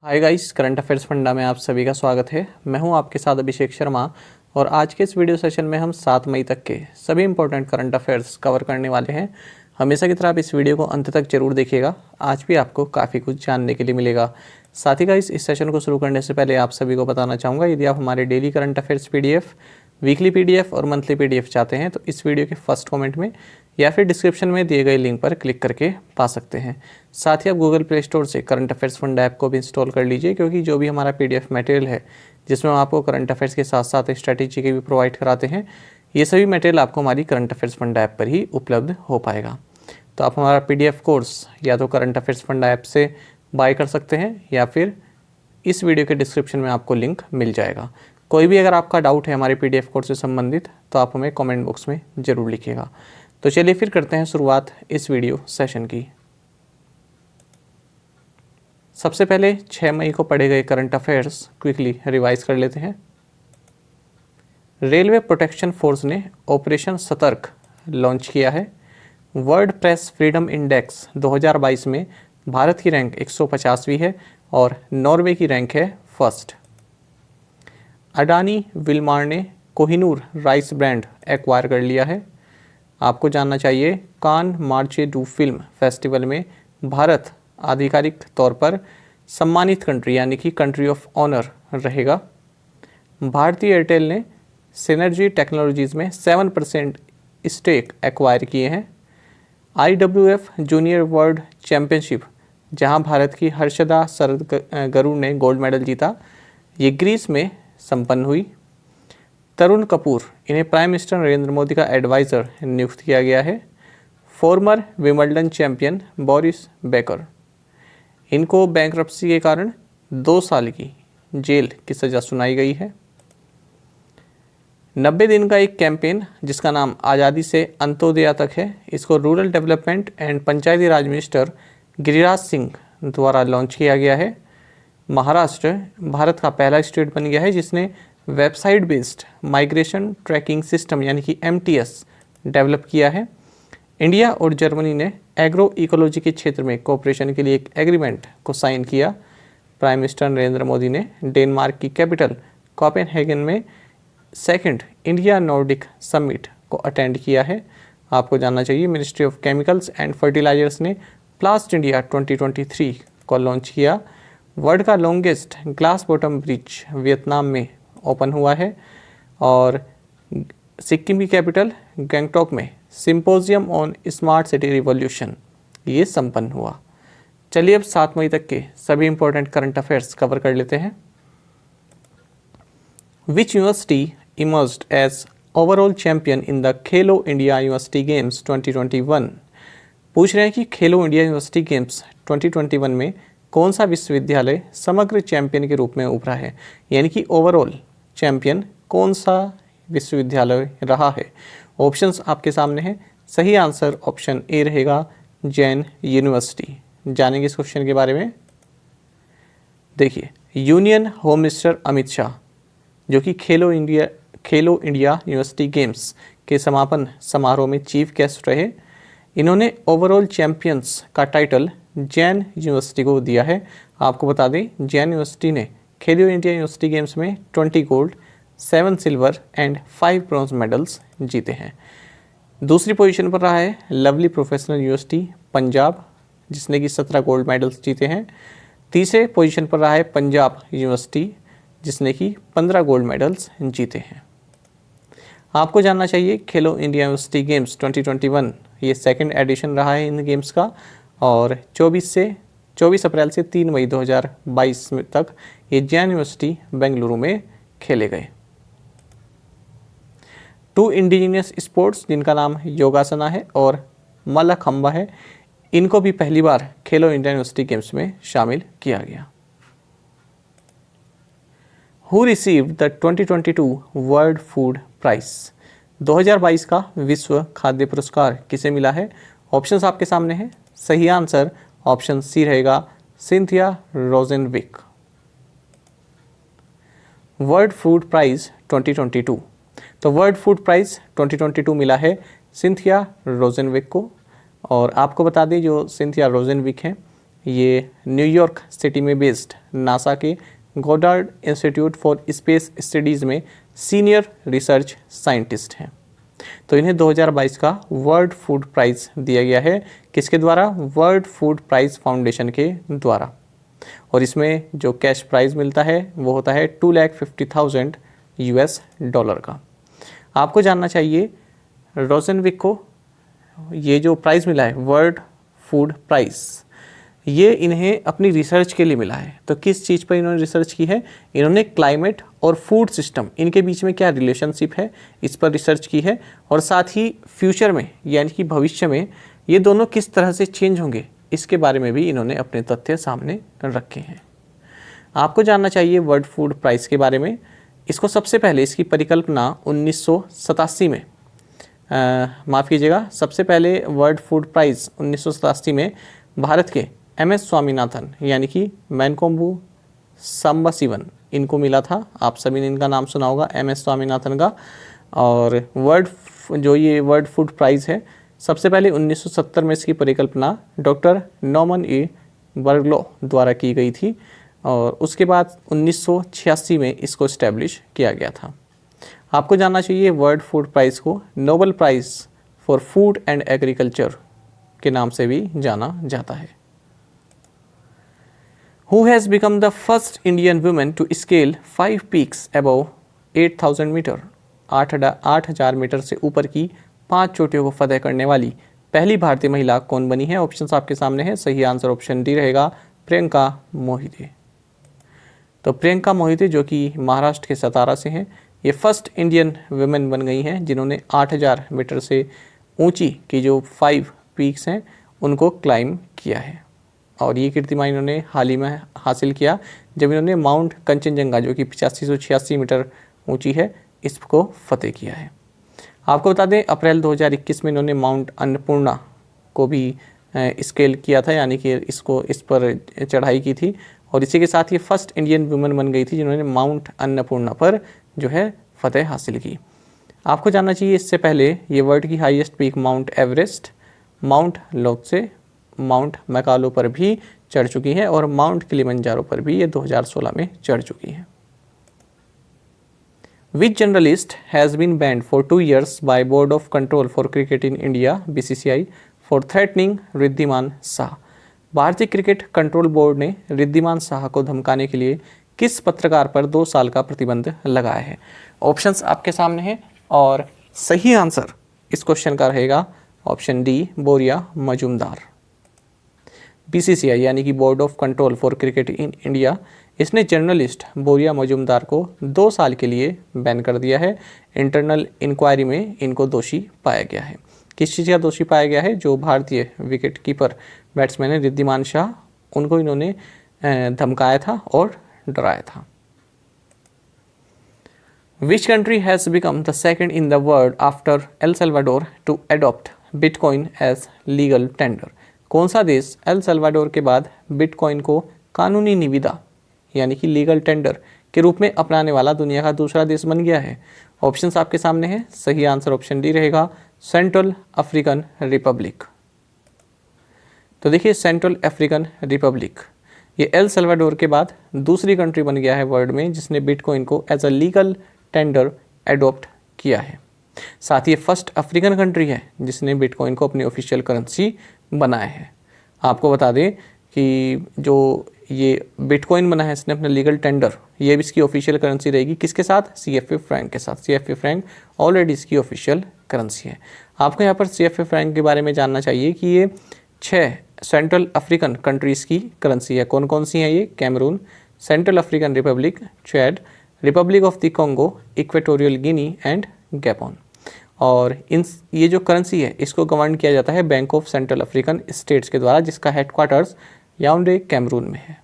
Hi guys, current affairs funda में आप सभी का स्वागत है। मैं हूं आपके साथ अभिषेक शर्मा और आज के इस वीडियो सेशन में हम 7 मई तक के सभी इंपॉर्टेंट करंट अफेयर्स कवर करने वाले हैं। हमेशा की तरह आप इस वीडियो को अंत तक जरूर देखिएगा। आज भी आपको काफ़ी कुछ जानने के लिए मिलेगा। साथ ही गाइस, इस सेशन को शुरू करने से पहले आप सभी को बताना चाहूँगा, यदि आप हमारे daily current affairs PDF, weekly PDF और मंथली PDF चाहते हैं तो इस वीडियो के फर्स्ट कमेंट में या फिर डिस्क्रिप्शन में दिए गए लिंक पर क्लिक करके पा सकते हैं। साथ ही आप गूगल प्ले स्टोर से करंट अफेयर्स फंड ऐप को भी इंस्टॉल कर लीजिए, क्योंकि जो भी हमारा PDF मटेरियल है जिसमें हम आपको करंट अफेयर्स के साथ साथ स्ट्रैटेजी के भी प्रोवाइड कराते हैं, ये सभी मटेरियल आपको हमारी करंट अफेयर्स फंड ऐप पर ही उपलब्ध हो पाएगा। तो आप हमारा PDF कोर्स या तो करंट अफेयर्स फंड ऐप से बाय कर सकते हैं या फिर इस वीडियो के डिस्क्रिप्शन में आपको लिंक मिल जाएगा। कोई भी अगर आपका डाउट है हमारे PDF कोर्स से संबंधित तो आप हमें कमेंट बॉक्स में ज़रूर लिखिएगा। तो चलिए फिर करते हैं शुरुआत इस वीडियो सेशन की। सबसे पहले 6 मई को पढ़े गए करंट अफेयर्स क्विकली रिवाइज कर लेते हैं। रेलवे प्रोटेक्शन फोर्स ने ऑपरेशन सतर्क लॉन्च किया है। वर्ल्ड प्रेस फ्रीडम इंडेक्स 2022 में भारत की रैंक 150वीं है और नॉर्वे की रैंक है फर्स्ट। अडानी विल्मार ने कोहिनूर राइस ब्रांड एक्वायर कर लिया है। आपको जानना चाहिए, कान मार्चे डू फिल्म फेस्टिवल में भारत आधिकारिक तौर पर सम्मानित कंट्री यानी कि कंट्री ऑफ ऑनर रहेगा। भारतीय एयरटेल ने सिनर्जी टेक्नोलॉजीज़ में 7% स्टेक एक्वायर किए हैं। IWF जूनियर वर्ल्ड चैम्पियनशिप, जहां भारत की हर्षदा शरद गरुड़ ने गोल्ड मेडल जीता, ये ग्रीस में संपन्न हुई। तरुण कपूर, इन्हें प्राइम मिनिस्टर नरेंद्र मोदी का एडवाइज़र नियुक्त किया गया है। Farmer Wimbledon champion Boris Becker, इनको बैंकरप्सी के कारण 2 साल की जेल की सज़ा सुनाई गई है। 90 दिन का एक कैंपेन जिसका नाम आज़ादी से अंत्योदय तक है, इसको rural development and Panchayati Raj minister Giriraj Singh द्वारा लॉन्च किया गया है। महाराष्ट्र भारत का पहला स्टेट बन गया है जिसने website based migration tracking system यानी कि MTS डेवलप किया है। इंडिया और जर्मनी ने एग्रो इकोलॉजी के क्षेत्र में कोऑपरेशन के लिए एक एग्रीमेंट को साइन किया। प्राइम मिनिस्टर नरेंद्र मोदी ने डेनमार्क की कैपिटल कोपेनहेगन में 2nd इंडिया नॉर्डिक समिट को अटेंड किया है। आपको जानना चाहिए, ministry of chemicals and fertilizers ने प्लास्ट इंडिया 2023 को लॉन्च किया। वर्ल्ड का longest glass bottom bridge Vietnam में ओपन हुआ है और सिक्किम की कैपिटल गैंगटॉक में symposium on smart city revolution ये संपन्न हुआ। चलिए अब 7 मई तक के सभी इंपॉर्टेंट करंट अफेयर्स कवर कर लेते हैं। Which university emerged as overall champion in the Khelo India university games 2021? पूछ रहे हैं कि खेलो इंडिया यूनिवर्सिटी गेम्स 2021 में कौन सा विश्वविद्यालय समग्र चैंपियन के रूप में उभरा है, यानी कि ओवरऑल चैंपियन कौन सा विश्वविद्यालय रहा है। ऑप्शंस आपके सामने हैं। सही आंसर ऑप्शन ए रहेगा, जैन यूनिवर्सिटी। जानेंगे इस क्वेश्चन के बारे में। देखिए, union home minister Amit Shah, जो कि खेलो इंडिया यूनिवर्सिटी गेम्स के समापन समारोह में चीफ गेस्ट रहे, इन्होंने ओवरऑल चैंपियंस का टाइटल जैन यूनिवर्सिटी को दिया है। आपको बता दें, जैन यूनिवर्सिटी ने खेलो इंडिया यूनिवर्सिटी गेम्स में 20 gold, 7 silver and 5 bronze medals जीते हैं। दूसरी पोजीशन पर रहा है लवली प्रोफेशनल यूनिवर्सिटी पंजाब, जिसने कि 17 गोल्ड मेडल्स जीते हैं। तीसरे पोजीशन पर रहा है पंजाब यूनिवर्सिटी, जिसने कि 15 गोल्ड मेडल्स जीते हैं। आपको जानना चाहिए, खेलो इंडिया यूनिवर्सिटी गेम्स 2021 ये 2nd एडिशन रहा है इन गेम्स का और 24 अप्रैल से 3 मई 2022 तक ये जैन यूनिवर्सिटी बेंगलुरु में खेले गए। 2 इंडिजिनियस स्पोर्ट्स जिनका नाम योगासना है और मल्लखंबा है, इनको भी पहली बार खेलो इंडिया यूनिवर्सिटी गेम्स में शामिल किया गया। Who received the 2022 world food prize? 2022 का विश्व खाद्य पुरस्कार किसे मिला है? ऑप्शंस आपके सामने हैं। सही आंसर ऑप्शन सी रहेगा, सिंथिया रोजेनविक। वर्ल्ड फूड प्राइज 2022, तो वर्ल्ड फूड प्राइज 2022 मिला है सिंथिया रोजेनविक को। और आपको बता दें, जो सिंथिया रोजेनविक हैं ये न्यूयॉर्क सिटी में बेस्ड नासा के Goddard institute for space studies में सीनियर रिसर्च साइंटिस्ट हैं। तो इन्हें 2022 का वर्ल्ड फूड प्राइज़ दिया गया है। किसके द्वारा? वर्ल्ड फूड प्राइज़ फाउंडेशन के द्वारा। और इसमें जो कैश प्राइज़ मिलता है वो होता है $250,000 का। आपको जानना चाहिए रोजेनविक को ये जो प्राइज़ मिला है वर्ल्ड फूड प्राइज़, ये इन्हें अपनी रिसर्च के लिए मिला है। तो किस चीज़ पर इन्होंने रिसर्च की है? इन्होंने क्लाइमेट और फूड सिस्टम, इनके बीच में क्या रिलेशनशिप है, इस पर रिसर्च की है। और साथ ही फ्यूचर में यानी कि भविष्य में ये दोनों किस तरह से चेंज होंगे, इसके बारे में भी इन्होंने अपने तथ्य सामने रखे हैं। आपको जानना चाहिए वर्ल्ड फूड प्राइज़ के बारे में। इसको सबसे पहले इसकी परिकल्पना 1987 में माफ़ कीजिएगा, सबसे पहले वर्ल्ड फूड प्राइज़ 1987 में भारत के MS स्वामीनाथन यानी कि मैनकोम्बू सांबाशिवन इनको मिला था। आप सभी ने इनका नाम सुना होगा, MS स्वामीनाथन का। और ये वर्ल्ड फूड प्राइज़ है, सबसे पहले 1970 में इसकी परिकल्पना डॉक्टर नॉमन ए बर्गलो द्वारा की गई थी और उसके बाद 1986 में इसको इस्टेब्लिश किया गया था। आपको जानना चाहिए वर्ल्ड फूड प्राइज़ को Nobel prize for food and agriculture के नाम से भी जाना जाता है। Who has become the first Indian woman to scale 5 peaks above 8,000 metre? 8,000 metre से ऊपर की 5 चोटियों को फतह करने वाली पहली भारतीय महिला कौन बनी है? ऑप्शंस आपके सामने है। सही आंसर ऑप्शन डी रहेगा, प्रियंका मोहिते। तो प्रियंका मोहिते जो कि महाराष्ट्र के सतारा से हैं, ये फर्स्ट इंडियन वुमेन बन गई हैं जिन्होंने 8,000 मीटर से ऊंची की जो 5 पीक्स हैं उनको क्लाइम किया है। और ये कीर्तिमान इन्होंने हाल ही में हासिल किया जब इन्होंने माउंट कंचनजंगा जो कि 8586 मीटर ऊंची है इसको फतेह किया है। आपको बता दें अप्रैल 2021 में इन्होंने माउंट अन्नपूर्णा को भी स्केल किया था, यानी कि इस पर चढ़ाई की थी। और इसी के साथ ये फर्स्ट इंडियन वुमेन बन गई थी जिन्होंने माउंट अन्नपूर्णा पर जो है फतेह हासिल की। आपको जानना चाहिए इससे पहले ये वर्ल्ड की highest peak Mount Everest, Mount Lhotse, Mount Makalu पर भी चढ़ चुकी है और माउंट किलिमंजारो पर भी ये 2016 में चढ़ चुकी है। Which journalist has been banned for 2 years by Board of Control for Cricket in India (BCCI) for threatening Riddhiman Shah? भारतीय क्रिकेट कंट्रोल बोर्ड ने रिद्धिमान शाह को धमकाने के लिए किस पत्रकार पर 2 साल का प्रतिबंध लगाया है? ऑप्शंस आपके सामने हैं और सही आंसर इस क्वेश्चन का रहेगा ऑप्शन डी, बोरिया मजूमदार। BCCI यानी कि board of control for cricket in India, इसने जर्नलिस्ट बोरिया मजूमदार को 2 साल के लिए बैन कर दिया है। इंटरनल इंक्वायरी में इनको दोषी पाया गया है। किस चीज़ का दोषी पाया गया है? जो भारतीय विकेट कीपर बैट्समैन है रिद्धिमान शाह, उनको इन्होंने धमकाया था और डराया था। Which country has become the second in the world after El Salvador to adopt Bitcoin as legal tender? कौन सा देश एल सल्वाडोर के बाद बिटकॉइन को कानूनी निविदा यानी कि लीगल टेंडर के रूप में अपनाने वाला दुनिया का दूसरा देश बन गया है? ऑप्शंस आपके सामने हैं। सही आंसर ऑप्शन डी रहेगा, सेंट्रल अफ्रीकन रिपब्लिक। तो देखिए सेंट्रल अफ्रीकन रिपब्लिक ये एल सल्वाडोर के बाद दूसरी कंट्री बन गया है वर्ल्ड में जिसने बिटकॉइन को as a legal tender adopt किया है। साथ ही फर्स्ट अफ्रीकन कंट्री है जिसने बिटकॉइन को अपनी ऑफिशियल करेंसी बनाया है। आपको बता दें कि जो ये बिटकॉइन बना है इसने अपना लीगल टेंडर, ये भी इसकी ऑफिशियल करेंसी रहेगी किसके साथ? CFA फ्रैंक के साथ। CFA फ्रैंक ऑलरेडी इसकी ऑफिशियल करेंसी है। आपको यहाँ पर CFA फ्रैंक के बारे में जानना चाहिए कि ये 6 सेंट्रल अफ्रीकन कंट्रीज़ की करेंसी है। कौन कौन सी हैं ये? Cameroon, Central African Republic, Chad, Republic of the Congo, Equatorial Guinea and Gabon. और ये जो करेंसी है इसको गवर्न किया जाता है bank of central African states के द्वारा जिसका हेडक्वार्टर्स याउंडे कैमरून में है।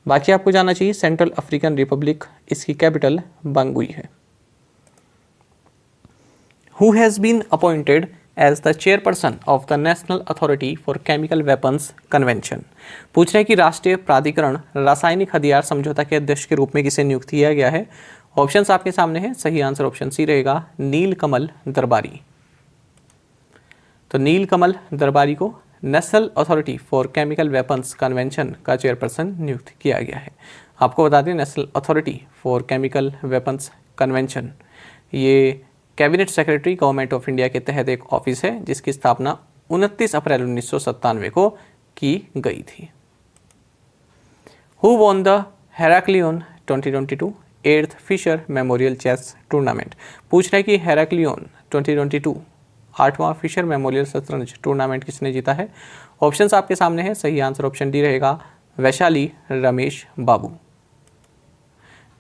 बाकी आपको जानना चाहिए सेंट्रल अफ्रीकन रिपब्लिक, इसकी कैपिटल बांगुई है। Who has been appointed as the chairperson of the National Authority for Chemical Weapons Convention? पूछ रहे हैं कि राष्ट्रीय प्राधिकरण रासायनिक हथियार समझौता के अध्यक्ष के रूप में किसे नियुक्त किया गया है? ऑप्शंस आपके सामने हैं। सही आंसर ऑप्शन सी रहेगा, नीलकमल दरबारी। तो नीलकमल दरबारी को National Authority for Chemical Weapons Convention का चेयरपर्सन नियुक्त किया गया है? आपको बता दें, National Authority for Chemical Weapons Convention ये cabinet secretary government of India के तहत एक ऑफिस है जिसकी स्थापना 29 अप्रैल 1997 को की गई थी। Who won the Heraklion 2022 8th Fischer Memorial chess tournament? पूछ रहे हैं कि हेराक्लियन 2022 8वां फिशर मेमोरियल शतरंज टूर्नामेंट किसने जीता है? ऑप्शंस आपके सामने हैं। सही आंसर ऑप्शन डी रहेगा, वैशाली रमेश बाबू।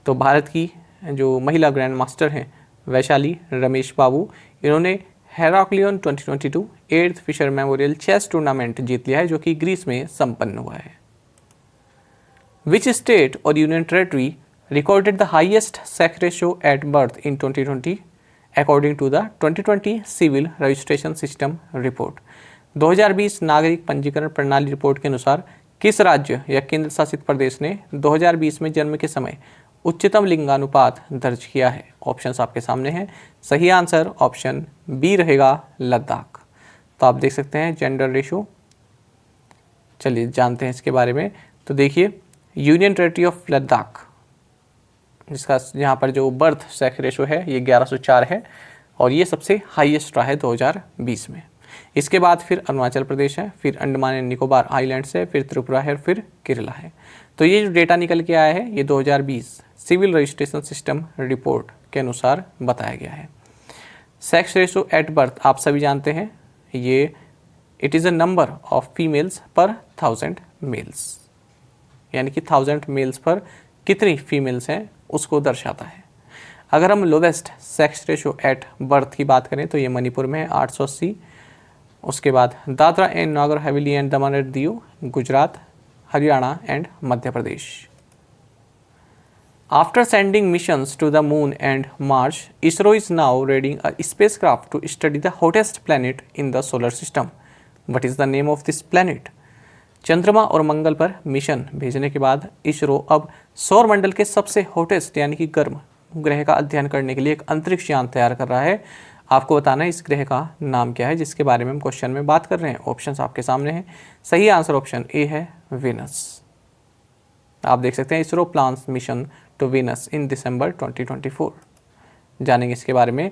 तो भारत की जो महिला ग्रैंड मास्टर हैं वैशाली रमेश बाबू, इन्होंने Heraklion 2022 8th Fischer Memorial chess tournament जीत लिया है जो कि ग्रीस में संपन्न हुआ है। विच स्टेट और union territory recorded the highest sex ratio at birth in 2020 according to the 2020 Civil Registration System Report? 2020 नागरिक पंजीकरण प्रणाली रिपोर्ट के अनुसार किस राज्य या केंद्र शासित प्रदेश ने 2020 में जन्म के समय उच्चतम लिंगानुपात दर्ज किया है? ऑप्शंस आपके सामने हैं। सही आंसर ऑप्शन बी रहेगा, लद्दाख। तो आप देख सकते हैं जेंडर रेशो। चलिए जानते हैं इसके बारे में। तो देखिए, यूनियन टेरेटरी ऑफ लद्दाख जिसका यहाँ पर जो बर्थ सेक्स रेशो है ये 1104 है और ये सबसे हाईएस्ट रहा है 2020 में। इसके बाद फिर अरुणाचल प्रदेश है, फिर अंडमान एंड निकोबार आइलैंड्स है, फिर त्रिपुरा है, फिर केरला है। तो ये जो डेटा निकल के आया है ये 2020 सिविल रजिस्ट्रेशन सिस्टम रिपोर्ट के अनुसार बताया गया है। सेक्स रेशो एट बर्थ आप सभी जानते हैं, ये it is a number of females पर 1000 मेल्स, यानी कि 1000 मेल्स पर कितनी फीमेल्स हैं उसको दर्शाता है। अगर हम lowest sex ratio at birth की बात करें तो ये मणिपुर में है 880। उसके बाद Dadra and Nagar Haveli and Daman and Diu, Gujarat, Haryana and Madhya Pradesh. After sending missions to the moon and Mars, ISRO is now readying a spacecraft to study the hottest planet in the solar system. What is the name of this planet? चंद्रमा और मंगल पर mission भेजने के बाद इसरो अब सौर मंडल के सबसे हॉटेस्ट यानी कि गर्म ग्रह का अध्ययन करने के लिए एक अंतरिक्ष यान तैयार कर रहा है। आपको बताना है इस ग्रह का नाम क्या है जिसके बारे में हम क्वेश्चन में बात कर रहे हैं। ऑप्शंस आपके सामने हैं। सही आंसर ऑप्शन ए है, वीनस। आप देख सकते हैं ISRO plans mission to Venus in December 2024। जानेंगे इसके बारे में।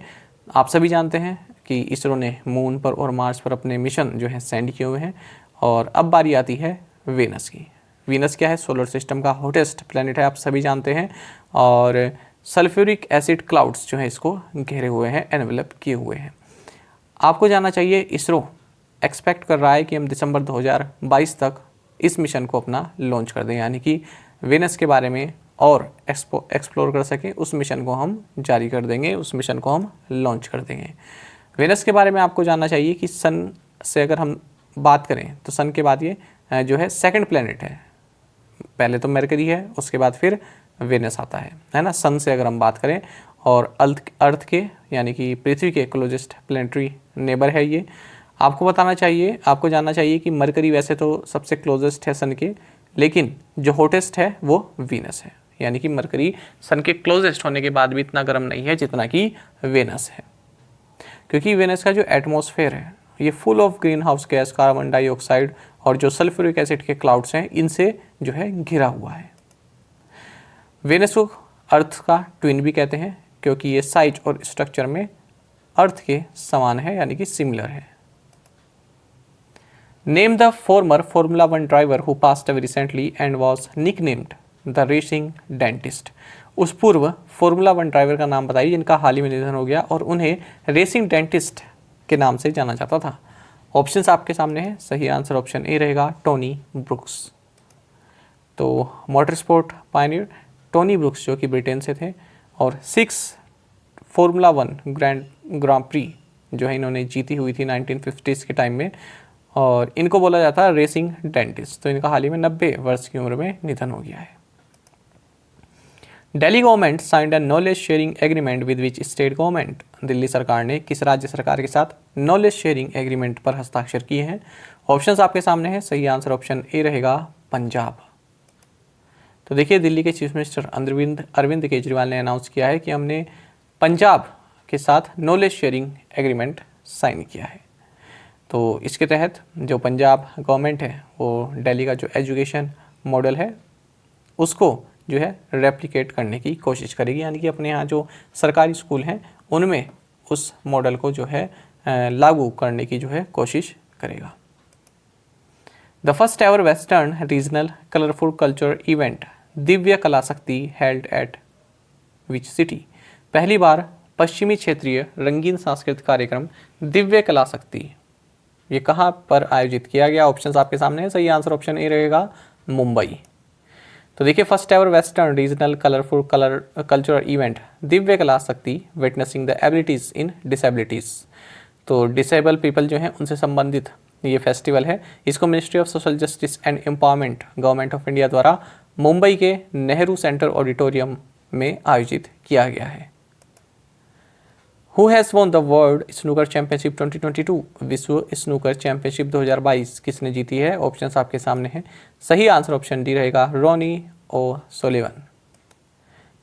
आप सभी जानते हैं कि इसरो ने मून पर और मार्स पर अपने मिशन जो है सेंड किए हुए हैं और अब बारी आती है वीनस की। वीनस क्या है? सोलर सिस्टम का हॉटेस्ट प्लैनेट है, आप सभी जानते हैं, और सल्फ्यूरिक एसिड क्लाउड्स जो है इसको घेरे हुए हैं, एनवेलप किए हुए हैं। आपको जानना चाहिए इसरो एक्सपेक्ट कर रहा है कि हम दिसंबर 2022 तक इस मिशन को अपना लॉन्च कर दें, यानी कि वीनस के बारे में और एक्सप्लोर कर सकें, उस मिशन को हम जारी कर देंगे, उस मिशन को हम लॉन्च कर देंगे। वीनस के बारे में आपको जानना चाहिए कि सन से अगर हम बात करें तो सन के बाद ये जो है सेकंड प्लेनेट है। पहले तो मरकरी है, उसके बाद फिर वेनस आता है ना। सन से अगर हम बात करें और अर्थ के यानी कि पृथ्वी के क्लोजेस्ट प्लेनेटरी नेबर है ये। आपको बताना चाहिए, आपको जानना चाहिए कि मरकरी वैसे तो सबसे क्लोजेस्ट है सन के, लेकिन जो हॉटेस्ट है वो वीनस है, यानी कि मरकरी सन के क्लोजेस्ट होने के बाद भी इतना गर्म नहीं है जितना कि वेनस है, क्योंकि वेनस का जो एटमॉस्फेयर है ये full of green house gas, carbon dioxide और जो सल्फ्यूरिक एसिड के क्लाउड्स हैं इनसे जो है घिरा हुआ है। वेनस को अर्थ का ट्विन भी कहते हैं क्योंकि ये साइज और स्ट्रक्चर में अर्थ के समान है, यानी कि सिमिलर है। Name the former Formula 1 driver who passed away recently and was nicknamed the racing dentist. उस पूर्व फॉर्मूला 1 ड्राइवर का नाम बताइए जिनका हाल ही में निधन हो गया और उन्हें रेसिंग डेंटिस्ट के नाम से जाना जाता था। ऑप्शंस आपके सामने हैं। सही आंसर ऑप्शन ए रहेगा, टोनी ब्रुक्स। तो motor sport Pioneer Tony brooks जो कि ब्रिटेन से थे और 6 फॉर्मूला 1 ग्रां प्री जो है इन्होंने जीती हुई थी 1950s के टाइम में, और इनको बोला जाता है रेसिंग डेंटिस्ट। तो इनका हाल ही में 90 वर्ष की उम्र में निधन हो गया है। Delhi government signed a knowledge sharing agreement with which state government. Delhi सरकार ने किस राज्य सरकार के साथ नॉलेज शेयरिंग एग्रीमेंट पर हस्ताक्षर किए हैं? ऑप्शंस आपके सामने हैं। सही आंसर ऑप्शन ए रहेगा, पंजाब। तो देखिए, दिल्ली के चीफ मिनिस्टर अरविंद केजरीवाल ने अनाउंस किया है कि हमने पंजाब के साथ नॉलेज शेयरिंग एग्रीमेंट साइन किया है। तो इसके तहत जो पंजाब गवर्नमेंट है वो दिल्ली का जो एजुकेशन मॉडल है उसको जो है रेप्लिकेट करने की कोशिश करेगी, यानी कि अपने यहाँ जो सरकारी स्कूल हैं उनमें उस मॉडल को जो है लागू करने की जो है कोशिश करेगा। The first ever western regional colourful culture event Divya कला शक्ति हेल्ड एट विच सिटी। पहली बार पश्चिमी क्षेत्रीय रंगीन सांस्कृतिक कार्यक्रम दिव्य कला शक्ति ये कहाँ पर आयोजित किया गया? ऑप्शंस आपके सामने है। सही आंसर ऑप्शन ए रहेगा, मुंबई। तो देखिए, first ever western regional colourful cultural event Divya कला शक्ति witnessing the abilities in disabilities. तो डिसेबल पीपल जो हैं उनसे संबंधित ये फेस्टिवल है। इसको ministry of social justice and empowerment government of India द्वारा मुंबई के नेहरू सेंटर ऑडिटोरियम में आयोजित किया गया है। Who has won the world snooker championship 2022? विश्व स्नूकर चैंपियनशिप 2022 किसने जीती है? ऑप्शंस आपके सामने हैं। सही आंसर ऑप्शन डी रहेगा, रॉनी ओ सोलिवन।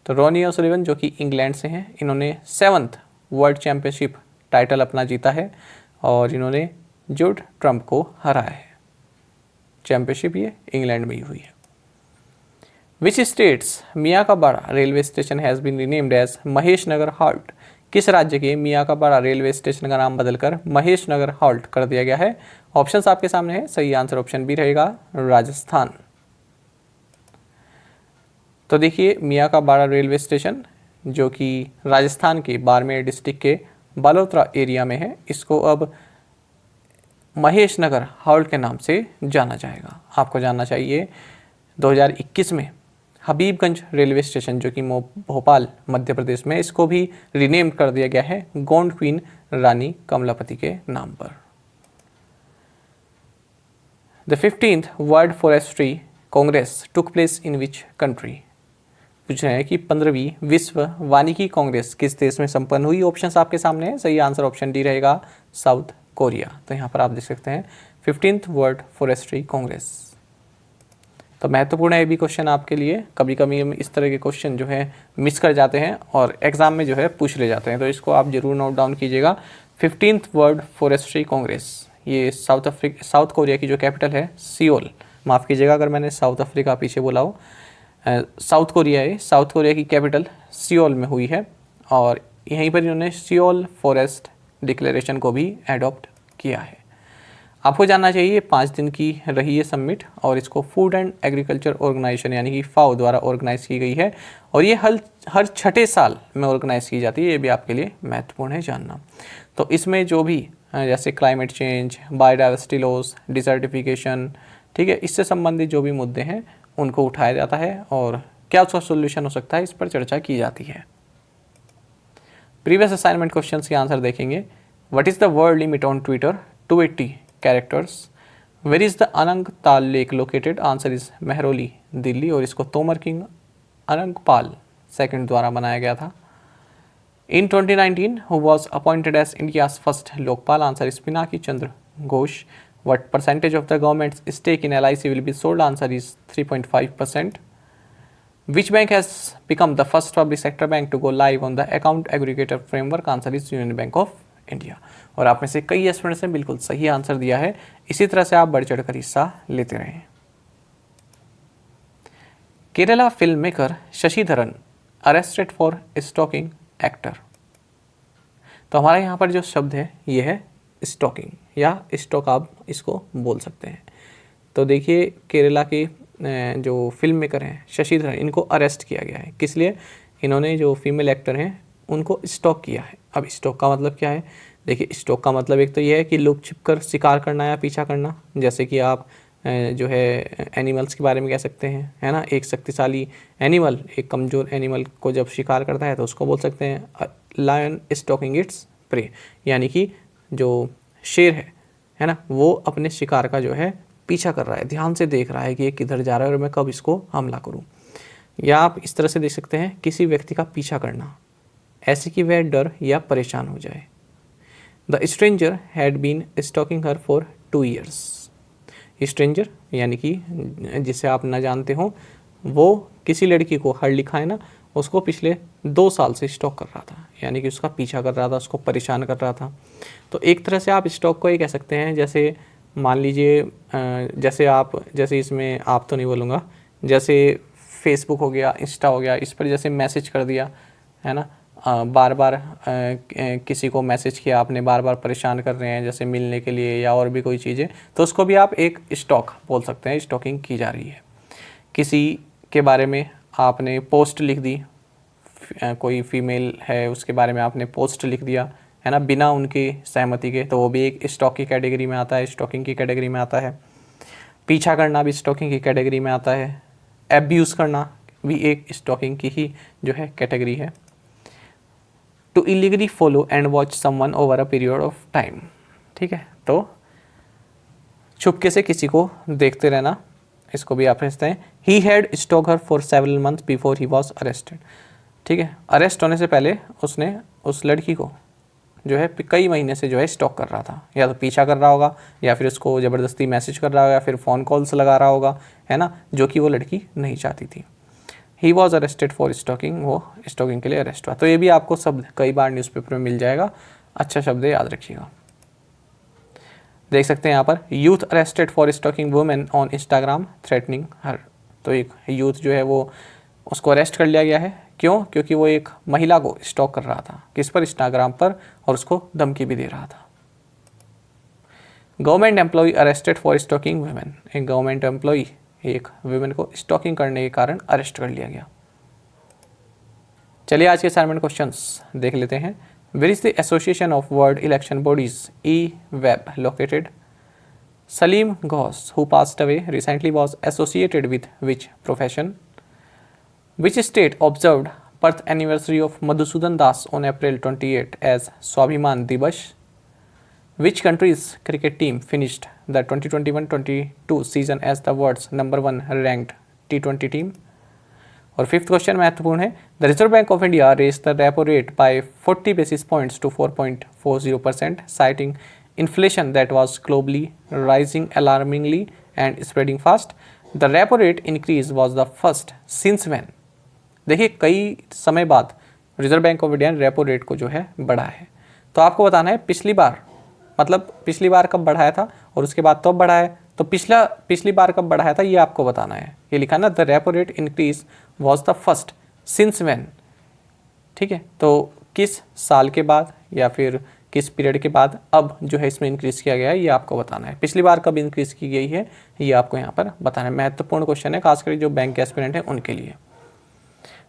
तो रॉनी ओ सोलिवन जो कि इंग्लैंड से हैं, इन्होंने 7th वर्ल्ड चैंपियनशिप टाइटल अपना जीता है और इन्होंने जुड ट्रम्प को हराया है। चैंपियनशिप ये इंग्लैंड में ही हुई है। Which states Miyan Ka Bada railway station has been renamed as Mahesh Nagar halt? किस राज्य के मियाँ का बड़ा रेलवे स्टेशन का नाम बदलकर महेश नगर हॉल्ट कर दिया गया है? ऑप्शंस आपके सामने है। सही आंसर ऑप्शन बी रहेगा, राजस्थान। तो देखिए, मियाँ का बड़ा रेलवे स्टेशन जो कि राजस्थान के बाड़मेर डिस्ट्रिक्ट के बालोतरा एरिया में है, इसको अब महेश नगर हॉल्ट के नाम से जाना जाएगा। आपको जानना चाहिए 2021 में हबीबगंज रेलवे स्टेशन जो कि भोपाल मध्य प्रदेश में, इसको भी रीनेम कर दिया गया है गोंड क्वीन रानी कमलापति के नाम पर। The 15th world forestry Congress took place in which country? पूछ रहे हैं कि 15वीं विश्व वानिकी कांग्रेस किस देश में संपन्न हुई? ऑप्शंस आपके सामने है। सही आंसर ऑप्शन डी रहेगा, साउथ कोरिया। तो यहाँ पर आप देख सकते हैं 15th वर्ल्ड फॉरेस्ट्री कांग्रेस। तो महत्वपूर्ण है भी क्वेश्चन आपके लिए। कभी कभी हम इस तरह के क्वेश्चन जो है मिस कर जाते हैं और एग्जाम में जो है पूछ ले जाते हैं, तो इसको आप जरूर नोट डाउन कीजिएगा। 15th वर्ल्ड फॉरेस्ट्री कांग्रेस ये साउथ कोरिया की जो कैपिटल है सियोल, माफ़ कीजिएगा अगर मैंने साउथ अफ्रीका पीछे बोला हो, साउथ कोरिया है, साउथ कोरिया की कैपिटल सियोल में हुई है और यहीं पर इन्होंने सियोल फॉरेस्ट डिक्लेरेशन को भी एडॉप्ट किया है। आपको जानना चाहिए 5 दिन की रही है समिट और इसको फूड एंड एग्रीकल्चर ऑर्गेनाइजेशन यानी कि फाओ द्वारा ऑर्गेनाइज की गई है और ये हर छठे साल में ऑर्गेनाइज की जाती है। ये भी आपके लिए महत्वपूर्ण है जानना। तो इसमें जो भी जैसे क्लाइमेट चेंज, बायोडाइवर्सिटी लॉस, डिसर्टिफिकेशन, ठीक है, इससे संबंधित जो भी मुद्दे हैं उनको उठाया जाता है और क्या उसका सोल्यूशन हो सकता है, इस पर चर्चा की जाती है। प्रीवियस असाइनमेंट क्वेश्चंस के आंसर देखेंगे। What is the word limit on Twitter? 280 characters. Where is the Anang Tal lake located? Answer is Mehrauli, Delhi, और इसको तोमर किंग अनंगपाल सेकंड द्वारा बनाया गया था। In 2019 who was appointed as India's first Lokpal? Answer is Pinaki Chandra Ghosh. What percentage of the government's stake in LIC will be sold? Answer is 3.5%. Which bank has become the first public sector bank to go live on the account aggregator framework? Answer is Union Bank of India. और आप में से कई students ने बिल्कुल सही answer दिया है। इसी तरह से आप बढ़ चढ़कर हिस्सा लेते रहें। Kerala film maker Shashidharan arrested for stalking actor. तो हमारा यहाँ पर जो शब्द है ये है स्टॉकिंग या स्टॉक, आप इसको बोल सकते हैं। तो देखिए, केरला के जो फिल्म मेकर हैं शशिधरन, इनको अरेस्ट किया गया है। किस लिए? इन्होंने जो फीमेल एक्टर हैं उनको स्टॉक किया है। अब स्टॉक का मतलब क्या है? देखिए, स्टॉक का मतलब एक तो ये है कि लुक छिपकर शिकार करना या पीछा करना, जैसे कि आप जो है एनिमल्स के बारे में कह सकते हैं, है ना। एक शक्तिशाली एनिमल एक कमज़ोर एनिमल को जब शिकार करता है तो उसको बोल सकते हैं लायन स्टॉकिंग इट्स प्रे, यानी कि जो शेर है ना, वो अपने शिकार का जो है पीछा कर रहा है, ध्यान से देख रहा है कि ये किधर जा रहा है और मैं कब इसको हमला करूं। या आप इस तरह से देख सकते हैं किसी व्यक्ति का पीछा करना, ऐसे कि वह डर या परेशान हो जाए। The stranger had been stalking her for 2 years। Stranger यानी कि जिसे आप न जानते हो, वो किसी लड़की को हर लिखा है ना, उसको पिछले 2 साल से स्टॉक कर रहा था, यानी कि उसका पीछा कर रहा था, उसको परेशान कर रहा था। तो एक तरह से आप स्टॉक को ये कह सकते हैं, जैसे मान लीजिए जैसे इसमें आप तो नहीं बोलूँगा, जैसे फेसबुक हो गया, इंस्टा हो गया, इस पर जैसे मैसेज कर दिया है ना, बार बार किसी को मैसेज किया आपने, बार बार परेशान कर रहे हैं जैसे मिलने के लिए या और भी कोई चीज़ें, तो उसको भी आप एक स्टॉक बोल सकते हैं, स्टॉकिंग की जा रही है। किसी के बारे में आपने पोस्ट लिख दी, कोई फीमेल है उसके बारे में आपने पोस्ट लिख दिया है ना, बिना उनकी सहमति के, तो वो भी एक स्टॉक की कैटेगरी में आता है, स्टॉकिंग की कैटेगरी में आता है। पीछा करना भी स्टॉकिंग की कैटेगरी में आता है। एब्यूज़ करना भी एक स्टॉकिंग की ही जो है कैटेगरी है। To illegally follow and watch someone over a period of time, ठीक है, तो छुपके से किसी को देखते रहना, इसको भी आप समझते हैं। He had stock her for several month before he was arrested, ठीक है, अरेस्ट होने से पहले उसने उस लड़की को जो है कई महीने से जो है स्टॉक कर रहा था, या तो पीछा कर रहा होगा, या फिर उसको ज़बरदस्ती मैसेज कर रहा होगा, या फिर फ़ोन कॉल्स लगा रहा होगा, है ना, जो कि वो लड़की नहीं चाहती थी। He was arrested for stalking, वो स्टॉकिंग के लिए अरेस्ट हुआ। तो ये भी आपको शब्द कई बार न्यूज़पेपर में मिल जाएगा, अच्छा शब्द याद रखिएगा। देख सकते हैं यहाँ पर, youth arrested for stalking women on Instagram threatening her. तो एक यूथ जो है वो उसको अरेस्ट कर लिया गया है, क्यों? क्योंकि वो एक महिला को स्टॉक कर रहा था, किस पर? इंस्टाग्राम पर, और उसको धमकी भी दे रहा था। Government employee arrested for stalking women, एक गवर्नमेंट एम्प्लॉय एक वुमेन को स्टॉकिंग करने के कारण अरेस्ट कर लिया गया। चलिए आज के असाइनमेंट क्वेश्चंस देख लेते हैं। Where is the Association of World Election Bodies ई-वेब located? Salim Ghosh, who passed away recently, was associated with which profession? Which state observed birth anniversary of Madhusudan Das on April 28 as Swabhiman Diwas? Which country's cricket team finished the 2021-22 season as the world's #1 ranked T20 team? और fifth question महत्वपूर्ण है। The Reserve Bank of India raise the repo rate by 40 basis points to 4.40%, citing inflation that was globally rising alarmingly and spreading fast. The repo rate increase was the first since when? देखिए कई समय बाद reserve Bank of India ने repo rate को जो है बढ़ाया है, तो आपको बताना है पिछली बार, मतलब पिछली बार कब बढ़ाया था और उसके बाद तो बढ़ाया है, तो पिछली बार कब बढ़ाया था ये आपको बताना है। ये लिखा ना, the repo rate increase was the first since when, ठीक है, तो किस साल के बाद या फिर किस पीरियड के बाद अब जो है इसमें इंक्रीज किया गया है, ये आपको बताना है। पिछली बार कब इंक्रीज की गई है ये आपको यहाँ पर बताना है। महत्वपूर्ण क्वेश्चन है, खासकर जो बैंक के एस्पिरेंट हैं उनके लिए।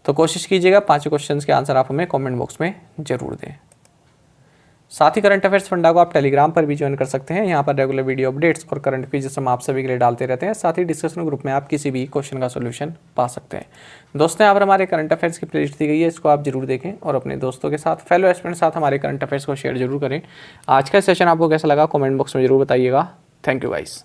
तो कोशिश कीजिएगा 5 क्वेश्चन के आंसर आप हमें कमेंट बॉक्स में जरूर दें। साथ ही करंट अफेयर्स फंडा को आप टेलीग्राम पर भी ज्वाइन कर सकते हैं। यहाँ पर रेगुलर वीडियो अपडेट्स और करंट क्विज़ हम आप सभी के लिए डालते रहते हैं। साथ ही डिस्कशन ग्रुप में आप किसी भी क्वेश्चन का सोल्यूशन पा सकते हैं। दोस्तों, यहाँ पर हमारे करंट अफेयर्स की प्लेलिस्ट दी गई है, इसको आप जरूर देखें और अपने दोस्तों के साथ, फेलो एस्पिरेंट साथ हमारे करंट अफेयर्स को शेयर जरूर करें। आज का सेशन आपको कैसा लगा कमेंट बॉक्स में जरूर बताइएगा। Thank you guys.